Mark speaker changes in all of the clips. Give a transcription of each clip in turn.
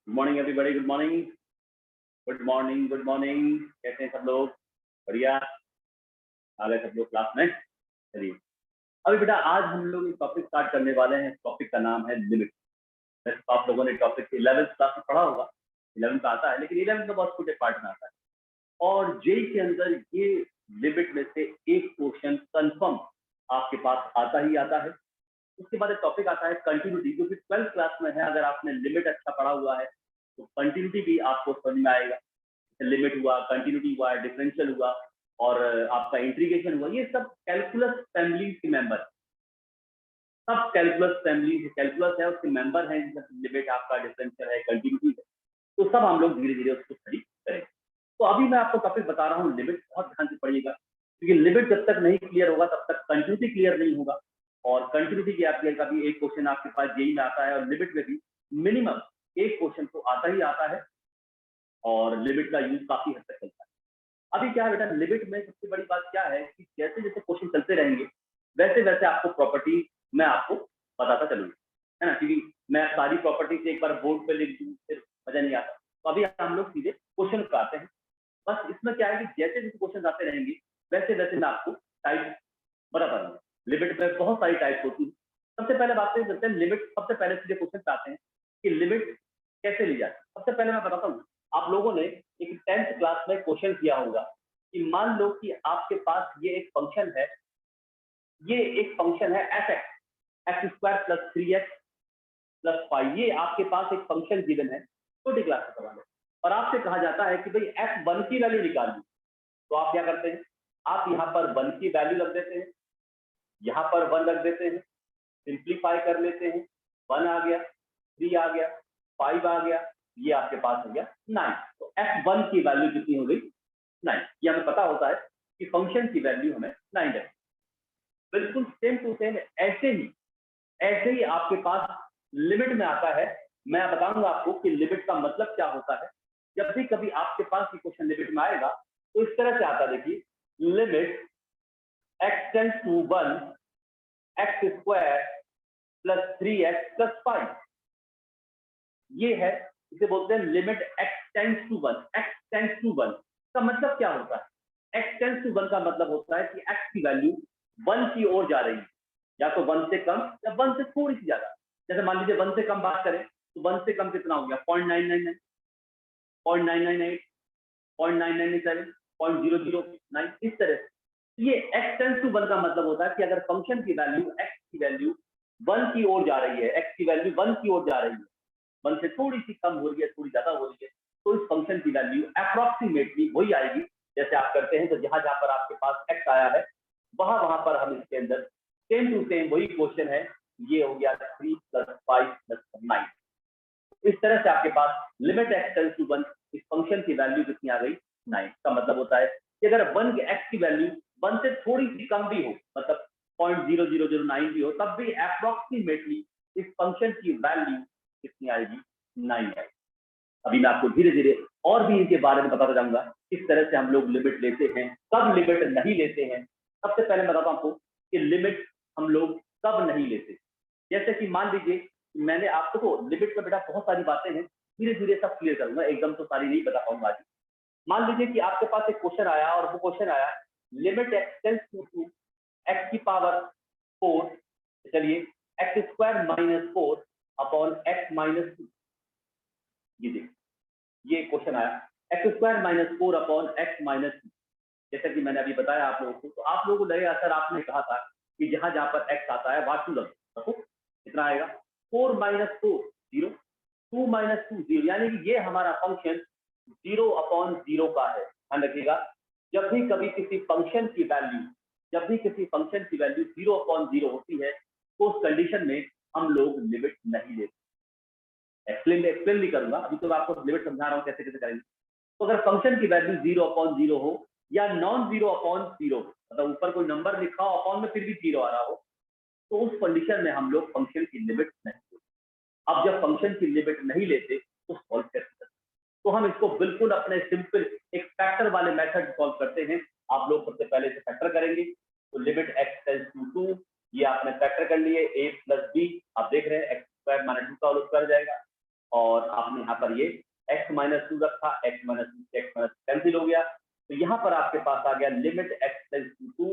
Speaker 1: Good morning everybody. Good morning, good morning, good morning. कैसे हैं सब लोग? बढ़िया, आ गए सब लोग क्लास में। चलिए, अभी बेटा आज हम लोग एक टॉपिक स्टार्ट करने वाले हैं। टॉपिक का नाम है लिमिट। वैसे आप लोगों ने टॉपिक 11th क्लास में पढ़ा होगा, 11th का आता है, लेकिन 11th में बहुत छोटे पार्ट में आता है। और जेई के अंदर ये लिमिट में से एक क्वेश्चन कंफर्म आपके पास आता ही आता है। उसके बाद एक टॉपिक आता है कंटिन्यूटी, जो कि 12th क्लास में है। अगर आपने लिमिट अच्छा पढ़ा हुआ है तो कंटिन्यूटी भी आपको समझ में आएगा। लिमिट हुआ, कंटिन्यूटी हुआ, डिफरेंशियल हुआ और आपका इंटीग्रेशन हुआ, ये सब कैलकुलस फैमिली के मेंबर, सब कैलकुलस फैमिली कैलकुलस है, उसके मेंबर हैं। लिमिट आपका डिफरेंशियल है, कंटिन्यूटी है, तो सब हम लोग धीरे धीरे उसको स्टडी करेंगे। तो अभी मैं आपको टॉपिक बता रहा हूँ लिमिट, बहुत ध्यान से पढ़िएगा, क्योंकि लिमिट जब तक नहीं क्लियर होगा तब तक कंटिन्यूटी क्लियर नहीं होगा। और कंटिन्यूटी की आपके कभी एक क्वेश्चन आपके पास जेई में आता है, और लिमिट में भी मिनिमम एक क्वेश्चन तो आता ही आता है, और लिमिट का यूज काफी हद तक चलता है। अभी क्या है बेटा, लिमिट में सबसे बड़ी बात क्या है कि जैसे जैसे क्वेश्चन चलते रहेंगे वैसे वैसे आपको प्रॉपर्टी मैं आपको बताता चलूंगा, है ना। क्योंकि मैं सारी प्रॉपर्टी एक बार बोर्ड पे लिख दूं फिर मजा नहीं आता। तो अभी हम लोग सीधे क्वेश्चन पे आते हैं। बस इसमें क्या है कि जैसे जैसे क्वेश्चन आते रहेंगे वैसे वैसे मैं आपको टाइप बताता रहूंगा। लिमिट में बहुत सारी टाइप्स होती है। सबसे पहले बात करते हैं लिमिट। सबसे पहले सीधे क्वेश्चन पे आते हैं कि लिमिट कैसे ली जाती है। सबसे पहले मैं बताता हूँ, आप लोगों ने एक 10th क्लास में क्वेश्चन किया होगा कि मान लो कि आपके पास ये एक फंक्शन है, ये एक फंक्शन है F x square plus 3x plus 5। ये आपके पास एक फंक्शन गिवन है, छोटी क्लास का सवाल है, और आपसे कहा जाता है कि भाई f1 की वैल्यू निकालिए। तो आप क्या करते हैं, आप यहाँ पर 1 की वैल्यू रख देते हैं, यहाँ पर 1 रख देते हैं, सिंप्लीफाई कर लेते हैं, 1 आ गया, 3 आ गया, 5 आ गया, ये आपके पास हो गया 9। तो f1 की वैल्यू कितनी हो गई? 9। ये हमें पता होता है कि फंक्शन की वैल्यू हमें 9 है। बिल्कुल सेम टू सेम ऐसे ही आपके पास लिमिट में आता है। मैं बताऊंगा आपको कि लिमिट का मतलब क्या होता है। जब भी कभी आपके पास ये क्वेश्चन लिमिट में आएगा तो इस तरह से आता है, देखिए, limit x tends to 1 X square plus 3x plus 5। ये है, इसे बोलते हैं limit x tends to 1। x tends to 1 का मतलब क्या होता है? x टेंड्स टू 1 का मतलब होता है कि x की वैल्यू 1 की ओर जा रही है, या तो 1 से कम या 1 से थोड़ी सी ज्यादा। जैसे मान लीजिए 1 से कम बात करें तो 1 से कम कितना हो गया? 0.999, 0.998, 0.997, 0.009, इस तरह से। ये x टेंड्स टू 1 का मतलब होता है कि अगर फंक्शन की वैल्यू x की वैल्यू 1 की ओर जा रही है, x की वैल्यू 1 की ओर जा रही है, 1 से थोड़ी सी कम हो रही है, थोड़ी ज्यादा हो रही है, तो इस फंक्शन की वैल्यू अप्रोक्सीमेटली वही आएगी जैसे आप करते हैं। तो जहां जहां पर आपके पास x आया है वहां वहां पर हम इसके अंदर सेम टू सेम वही क्वेश्चन है। ये हो गया 3 + 5 + 9। इस तरह से आपके पास लिमिट x टेंड्स टू 1, इस फंक्शन की वैल्यू कितनी आ गई? 9 का मतलब होता है कि अगर 1 x की वैल्यू 1 से थोड़ी सी कम भी हो, मतलब 0.0009 भी हो, तब भी अप्रोक्सीमेटली इस फंक्शन की वैल्यू कितनी आएगी? 9 आएगी। अभी मैं आपको धीरे धीरे और भी इनके बारे में बताता जाऊंगा किस तरह से हम लोग लिमिट लेते हैं, कब लिमिट नहीं लेते हैं। सबसे पहले मैं बताता हूं आपको कि लिमिट हम लोग कब नहीं लेते। जैसे कि मान लीजिए मैंने आपको, तो लिमिट में बेटा बहुत सारी बातें हैं, धीरे धीरे सब क्लियर करूंगा, एकदम तो सारी नहीं बता पाऊंगा आज। मान लीजिए कि आपके पास एक क्वेश्चन आया, और वो क्वेश्चन आया limit x tends to x की पावर 4, चलिए, x square minus 4 upon x minus 2। ये देखिए, ये क्वेश्चन आया X square minus 4 upon X minus 2। जैसा कि मैंने अभी बताया आप लोगों को, तो आप लोगों को लगेगा सर आपने कहा था कि जहां जहां पर एक्स आता है वहां 2 रखो, कितना आएगा? 4 - 4 0, 2 - 2 0, यानी कि ये हमारा फंक्शन 0/0 का है। ध्यान रखिएगा, जब भी कभी किसी फंक्शन की वैल्यू, जब भी किसी फंक्शन की वैल्यू 0/0 होती है तो उस कंडीशन में हम लोग लिमिट नहीं लेते। एक्सप्लेन भी करूंगा, अभी तो मैं आपको लिमिट समझा रहा हूँ कैसे कैसे करेंगे। तो अगर फंक्शन की वैल्यू 0/0 हो या नॉन 0/0, मतलब ऊपर कोई नंबर लिखा हो अपॉन में फिर भी 0 आ रहा हो, तो उस कंडीशन में हम लोग फंक्शन की लिमिट नहीं लेते। अब जब फंक्शन की लिमिट नहीं लेते तो सॉल्व कैसे करते? तो हम इसको बिल्कुल अपने सिंपल एक फैक्टर वाले मेथड सॉल्व करते हैं। आप लोग सबसे पहले से फैक्टर करेंगे, तो लिमिट x टेंड्स टू 2, ये आपने फैक्टर कर लिए a + b, आप देख रहे हैं x स्क्वायर - 2 का होल स्क्वायर जाएगा, और आपने यहाँ पर ये x माइनस 2 रखा, x माइनस 2 से x माइनस कैंसिल हो गया, तो यहाँ पर आपके पास आ गया limit x tends to 2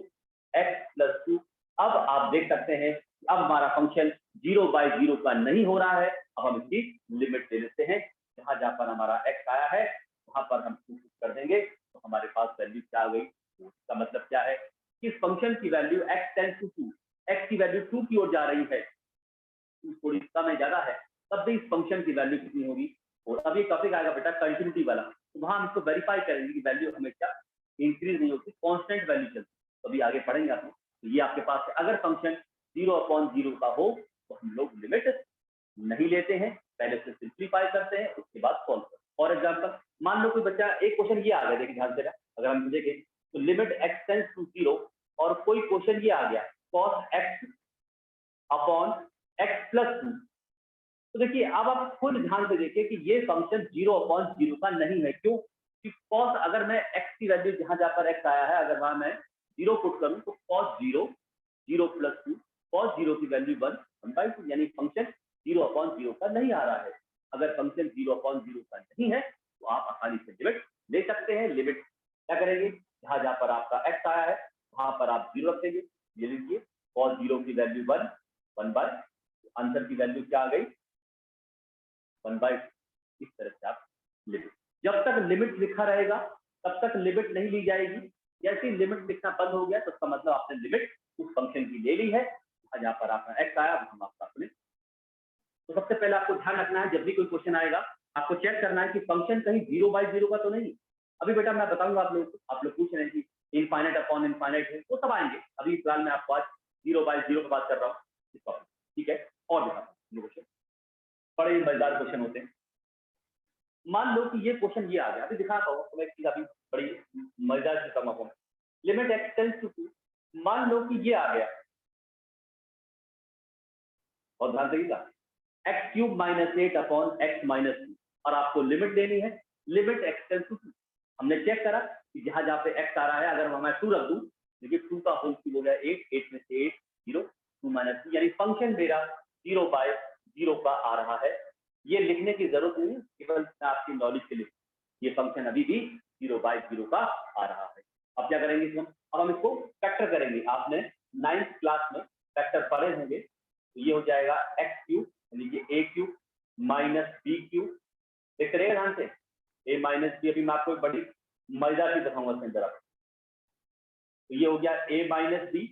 Speaker 1: x plus 2। अब आप देख सकते हैं अब हमारा फंक्शन 0/0 का नहीं हो रहा है। अब हम इसकी लिमिट ले लेते हैं, जहां जहां पर हमारा x आया है वहां पर हम 2 कर देंगे, तो हमारे पास वैल्यू क्या आ गई। इसका मतलब क्या है कि इस फंक्शन की value x tends to 2, x की वैल्यू 2 की ओर जा रही है, थोड़ी कम है ज्यादा है, तब भी इस फंक्शन की वैल्यू कितनी होगी। और अब ये टॉपिक आएगा बेटा कंटिन्यूटी वाला, तो वहां हम इसको वेरीफाई करेंगे कि वैल्यू हमेशा इंक्रीज नहीं होती, कांस्टेंट वैल्यू चलती, तो अभी आगे पढ़ेंगे आप। तो ये आपके पास है, अगर फंक्शन 0/0 का हो तो हम लोग लिमिट नहीं लेते हैं, पहले उसे सिंप्लीफाई करते हैं, उसके बाद सॉल्व करते हैं। फॉर एग्जाम्पल मान लो कोई बच्चा, एक क्वेश्चन ये आ गया, देखिए ध्यान से, अगर हम देखें तो लिमिट x टेंड्स टू 0 और कोई क्वेश्चन ये आ गया cos x upon x plus 2, तो देखिए अब आप खुद ध्यान से देखिए कि ये फंक्शन 0/0 का नहीं है। क्यों? कि cos, अगर मैं x की वैल्यू जहां जहां पर x आया है, अगर वहां मैं 0 पुट करूं तो cos 0 0 प्लस 2, cos 0 की वैल्यू 1/2, यानी फंक्शन 0/0 का नहीं आ रहा है। अगर फंक्शन 0/0 का नहीं है तो आप आसानी से लिमिट ले सकते हैं। लिमिट क्या करेंगे, जहां जहां पर आपका x आया है वहां पर आप 0 रख देंगे। ये लीजिए cos 0 की वैल्यू 1/, आंसर की वैल्यू क्या आ गई 1/2। इस तरह से आप लिमिट, जब तक लिमिट लिखा रहेगा तब तक लिमिट नहीं ली जाएगी। जैसे ही लिमिट लिखना बंद हो गया तो इसका मतलब आपने लिमिट उस फंक्शन की ले ली है, जहां पर आपका x आया वहां आपका अपने। तो सबसे पहले आपको ध्यान रखना है, जब भी कोई क्वेश्चन आएगा आपको चेक करना है कि फंक्शन कहीं 0/0 का तो नहीं। अभी बेटा मैं बताऊंगा आप लोग को, आप लोग पूछ रहे हैं कि इनफाइनाइट अपॉन इनफाइनाइट है, वो सब आएंगे। अभी फिलहाल मैं आपको आज 0/0 की बात कर रहा हूँ इस टॉपिक, ठीक है। और दिखाता हूँ क्वेश्चन, बड़े मजेदार क्वेश्चन होते हैं। मान लो कि ये क्वेश्चन ये आ गया, अभी दिखाता हूँ तो मैं एक चीज अभी बड़ी मजेदार चीज कहूँ, लिमिट x टेंड्स टू 2, मान लो कि ये आ गया, और ध्यान देगा x³ minus 8 upon x minus 2, और आपको लिमिट देनी है लिमिट x टेंड्स टू 2। हमने चेक करा कि जहां जहां पे x आ रहा है, अगर मैं 2 रख दूं, देखिए 2 का होल क्यूब हो गया 8 में से 8 0, 2 माइनस 2, यानी फंक्शन मेरा 0/0 का आ रहा है। ये लिखने की जरूरत नहीं, केवल आपकी नॉलेज के लिए, ये फंक्शन अभी भी 0/0 का आ रहा है। अब क्या करेंगे हम, अब हम इसको फैक्टर करेंगे। आपने 9th क्लास में फैक्टर पढ़े होंगे, तो ये हो जाएगा x³ यानी कि a³ माइनस b³। देख रहे हैं ध्यान से, a माइनस b। अभी मैं आपको एक बड़ी मजेदार चीज बताऊंगा इसके अंदर। तो ये हो गया a minus b,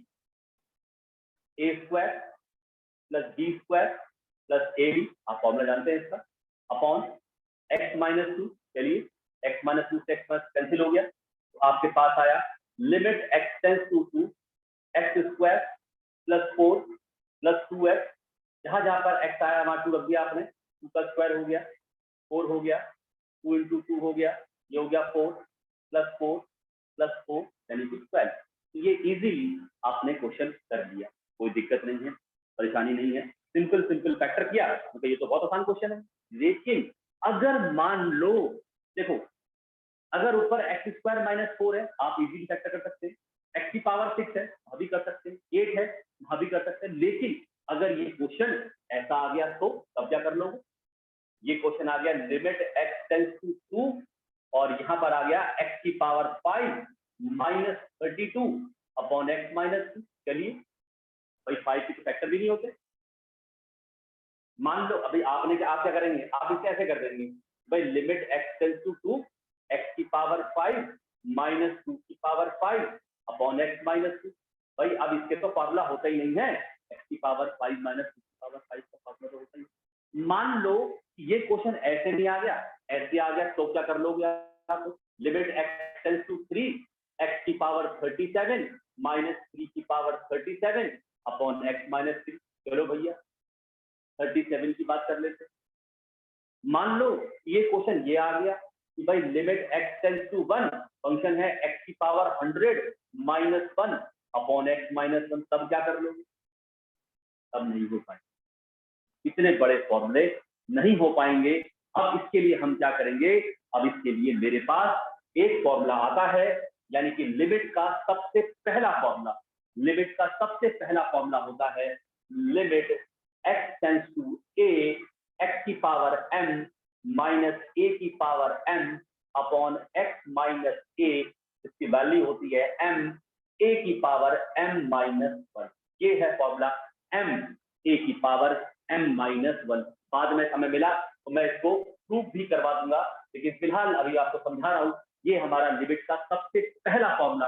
Speaker 1: a² plus b² plus ab, आप फॉर्मूला जानते हैं इसका, अपॉन x माइनस 2। चलिए x माइनस 2 से x प्लस कैंसिल हो गया, तो आपके पास आया limit x tends to 2 x² plus 4 plus 2x, जहां जहां पर x आया वहां 2 रख दिया आपने, 2 का स्क्वायर हो गया 4 हो गया, 2 इंटू 2 हो गया, ये हो गया 4 प्लस 4 प्लस 4 यानी कि 12। तो ये इजीली आपने क्वेश्चन कर लिया, कोई दिक्कत नहीं है, परेशानी नहीं है, सिंपल सिंपल फैक्टर किया, तो ये तो बहुत आसान क्वेश्चन है। लेकिन अगर मान लो, देखो अगर ऊपर x² माइनस 4 है, आप इजीली फैक्टर कर सकते हैं, x की पावर 6 है वहां भी कर सकते हैं, 8 है वहां भी कर सकते हैं। लेकिन अगर ये क्वेश्चन ऐसा आ गया तो तब क्या कर लोगे, ये क्वेश्चन आ गया लिमिट x टेंड्स टू 2 और यहाँ पर आ गया x की power 5 minus 32 upon x minus 2। चलिए भाई 5 के फैक्टर भी नहीं होते। मान लो अभी आपने, आप क्या करेंगे, आप इसे ऐसे कर देंगे भाई, limit x tends to 2 x की पावर 5 माइनस 2 की पावर 5 अपॉन x माइनस 2। भाई अब इसके तो फार्मूला होता ही नहीं है, x की पावर 5 माइनस 2 की पावर 5 का फार्मूला तो होता ही नहीं। मान लो ये क्वेश्चन ऐसे नहीं आ गया, ऐसे आ गया तो क्या कर लोगे आप, limit x tends to 3 x की पावर 37 माइनस 3 की पावर 37 अपॉन x माइनस 3। चलो भैया 37 की बात कर लेते। मान लो ये क्वेश्चन ये आ गया कि भाई limit x tends to 1, function है x की power 100 minus 1 upon x minus 1, तब क्या कर लोगे, तब नहीं हो पाएंगे, इतने बड़े फॉर्मूले नहीं हो पाएंगे। अब इसके लिए हम क्या करेंगे, अब इसके लिए मेरे पास एक फॉर्मूला आता है, यानी कि लिमिट का सबसे पहला फॉर्मूला, लिमिट का सबसे पहला फॉर्मूला होता है limit x tends to a x की की पावर m माइनस a की power m upon x minus a, इसकी वैल्यू होती है m a की पावर m माइनस 1। ये है फॉर्मूला m a की पावर m माइनस 1। बाद में समय मिला तो मैं इसको प्रूफ भी करवा दूंगा, लेकिन फिलहाल अभी आपको समझा रहा हूं। ये हमारा लिमिट का सबसे पहला फॉर्मूला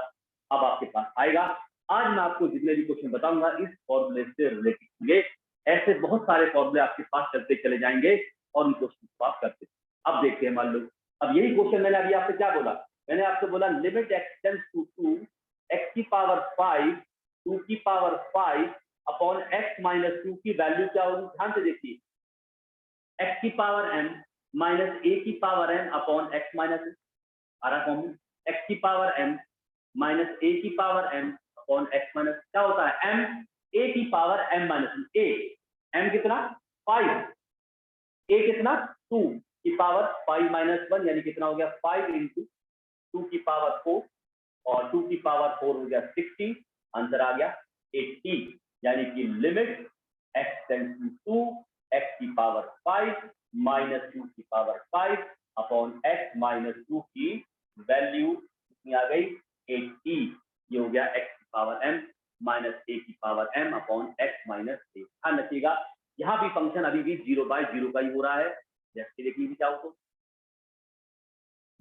Speaker 1: अब आपके पास आएगा। आज मैं आपको जितने भी क्वेश्चन बताऊंगा इस फॉर्मूले से रिलेटेड होंगे। ऐसे बहुत सारे फॉर्मूले आपके पास चलते चले जाएंगे और उन क्वेश्चन को आप करते। अब देखते हैं, मान लो अब यही क्वेश्चन मैंने अभी आपसे क्या बोला, मैंने आपको बोला limit x tends to 2 x की पावर 5 2 की पावर 5 अपॉन x माइनस 2 की वैल्यू क्या होगी। ध्यान से देखिए, x की पावर m माइनस a की power n upon x minus आ रहा फॉर्मूला, x की पावर m माइनस a की power m upon x minus क्या होता है m a की power m minus a, m कितना 5, a कितना 2 की पावर 5 माइनस 1 यानी कितना हो गया 5 इंटू 2 की पावर 4 और 2 की पावर 4 हो गया 60, आंसर आ गया 80। यानी कि limit x tends to 2 x की पावर 5 माइनस 2 की पावर 5 अपॉन x माइनस 2 की वैल्यू कितनी आ गई 80। ये हो गया x की पावर m माइनस a की power m upon x minus a। ध्यान रखिएगा यहाँ भी फंक्शन अभी भी 0/0 का ही हो रहा है। जैसे देखिए भी चाहो तो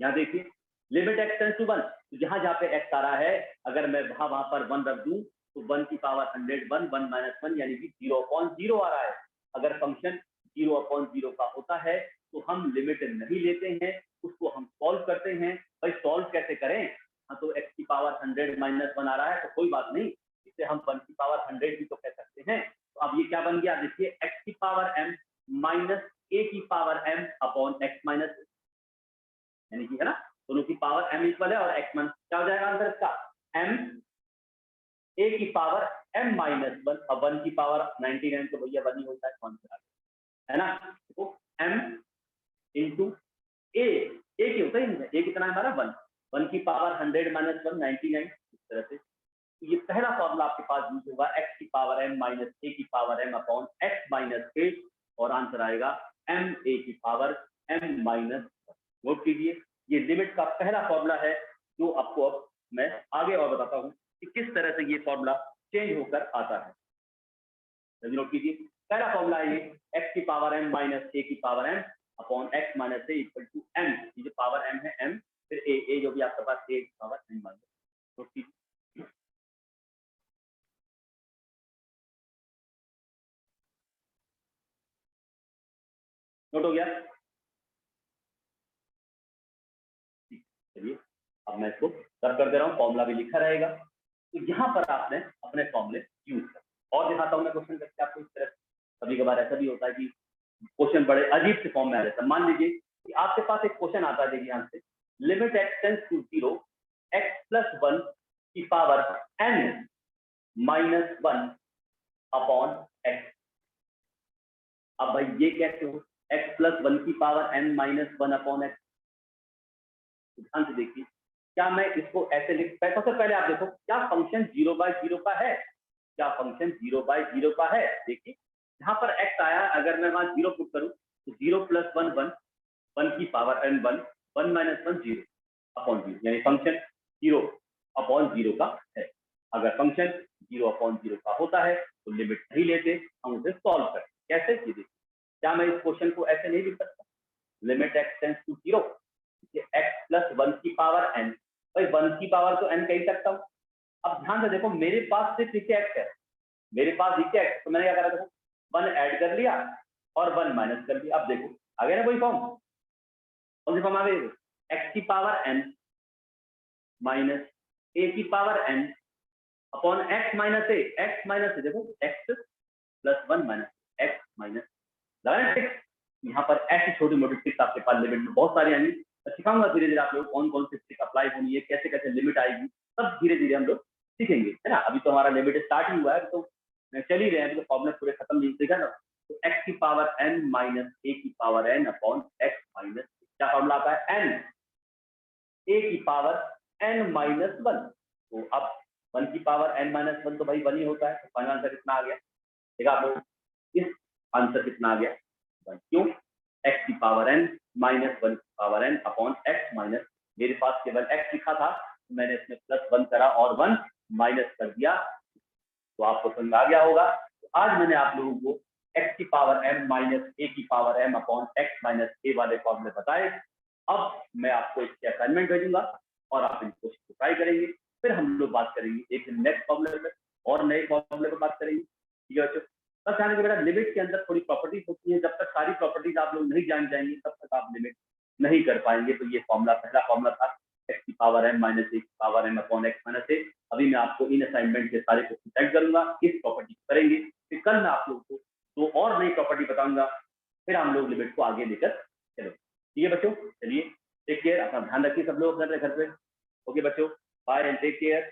Speaker 1: यहाँ देखिए लिमिट x टेंड्स टू 1, तो जहां पे x आ रहा है अगर मैं वहां पर 1 रख दूं तो 1 की पावर 101 1 माइनस 1 यानी कि 0/0 आ रहा है। अगर फंक्शन 0/0 का होता है तो हम लिमिट नहीं लेते हैं, उसको हम सॉल्व करते हैं। भाई सॉल्व कैसे करें, हाँ तो x की पावर 100 माइनस 1 आ रहा है तो कोई बात नहीं, इसे हम 1 की पावर 100 भी तो कह सकते हैं। तो अब ये क्या बन गया, देखिए x की पावर m माइनस a की power m upon x minus, यानी कि है ना दोनों की पावर m इक्वल है और x मान क्या हो जाएगा आंसर इसका m a की पावर m माइनस 1। अब 1 की पावर 99 तो भैया 1 ही होता है, कौन सा है ना। तो m इंटू a की होता है, a कितना है हमारा 1, 1 की पावर 100 माइनस 1 99, इस तरह से। तो ये पहला फॉर्मूला आपके पास यूज होगा x की पावर m माइनस a की power m upon x minus a और आंसर आएगा m a की पावर m माइनस 1। नोट कीजिए ये लिमिट का पहला फॉर्मूला है जो आपको अब मैं आगे और बताता हूं कि किस तरह से ये फॉर्मूला चेंज होकर आता है। नोट कीजिए पहला फॉर्मूला है ये x की पावर m माइनस a की power m upon x minus a equal to m। ये जो पावर m है m फिर a जो भी आपके पास a की पावर m माइनस। नोट कीजिए नोट हो गया। चलिए अब मैं इसको कर दे रहा हूँ, फॉर्मूला भी लिखा रहेगा तो यहाँ पर आपने अपने फॉर्मूले यूज कर और दिखाता हूँ मैं क्वेश्चन करके आपको इस तरह। कभी कभार ऐसा भी होता है कि क्वेश्चन बड़े अजीब से फॉर्म में आ जाता है। मान लीजिए कि आपके पास एक क्वेश्चन आता है, देखिए यहाँ से limit x tends to 0 x plus 1 की power n minus 1 upon x। अब भाई ये कैसे हो, x प्लस 1 की power n minus 1 upon x। ध्यान से देखिए क्या मैं इसको ऐसे लिख, सबसे पहले आप देखो क्या फंक्शन 0/0 का है, क्या फंक्शन 0/0 का है। देखिए यहाँ पर x आया, अगर मैं वहां 0 पुट करूं तो 0 प्लस 1 1, 1 की पावर n 1, 1 माइनस 1 0 अपॉन 0, यानी फंक्शन 0/0 का है। अगर फंक्शन 0/0 का होता है तो लिमिट नहीं लेते, हम उसे सॉल्व करते। कैसे, ये देखिए क्या मैं इस क्वेश्चन को ऐसे नहीं लिख सकता, limit x tends to 0 x plus 1 की पावर n, भाई 1 की पावर तो n कह ही सकता हूँ। अब ध्यान से देखो मेरे पास सिर्फ नीचे x है, मेरे पास नीचे x, तो मैंने क्या करा, देखो 1 ऐड कर लिया और 1 माइनस कर दिया। अब देखो आ गया ना वही फॉर्म, कौन सी फॉर्म आ गई, x की पावर n माइनस a की power n upon x minus a, x minus a, देखो x plus 1 minus x minus, यहाँ पर ऐसी छोटी मोटी ट्रिक्स आपके पास लिमिट में बहुत सारी आएंगी। मैं सिखाऊंगा धीरे धीरे आप लोग कौन कौन सी ट्रिक अप्लाई होनी है, कैसे कैसे लिमिट आएगी, सब धीरे धीरे हम लोग सीखेंगे, है ना। अभी तो हमारा लिमिट स्टार्ट ही हुआ है, तो चल ही रहे हैं, तो फॉर्मूला पूरे खत्म नहीं सीखा ना। तो x की पावर n माइनस a की power n upon x minus, क्या फॉर्मूला आता है n a की पावर n माइनस 1। तो अब 1 की पावर n माइनस 1 तो भाई 1 ही होता है, तो फाइनल आंसर कितना आ गया, देखा आप लोग, इस आंसर कितना आ गया 1। क्यों, पावर n माइनस 1 की power n upon x minus, मेरे पास केवल x लिखा था तो मैंने इसमें +1 करा और 1 माइनस कर दिया, तो आपको समझ आ गया होगा। तो आज मैंने आप लोगों को x की पावर m माइनस a की power m upon x minus a वाले फॉर्मूले बताए। अब मैं आपको इसके असाइनमेंट भेजूंगा और आप इनको ट्राई करेंगे, फिर हम लोग बात करेंगे एक नेक्स्ट फॉर्मूले पर और नए फॉर्मूले पर बात करेंगे। ठीक है बच्चों, बस ध्यान रखिए बेटा, लिमिट के अंदर थोड़ी प्रॉपर्टीज होती है, जब तक सारी प्रॉपर्टीज आप लोग नहीं जान जाएंगे तब तक आप लिमिट नहीं कर पाएंगे। तो ये फॉर्मूला पहला फॉर्मूला था x की पावर m माइनस a की power m upon x minus a। अभी मैं आपको इन असाइनमेंट के सारे क्वेश्चन सेट करूंगा, इस प्रॉपर्टी को करेंगे, फिर कल मैं आप लोगों को दो और नई प्रॉपर्टी बताऊंगा, फिर हम लोग लिमिट को आगे लेकर चलो। ठीक है बच्चों, चलिए टेक केयर, अपना ध्यान रखिए सब लोग घर पे। ओके बच्चों, बाय एंड टेक केयर।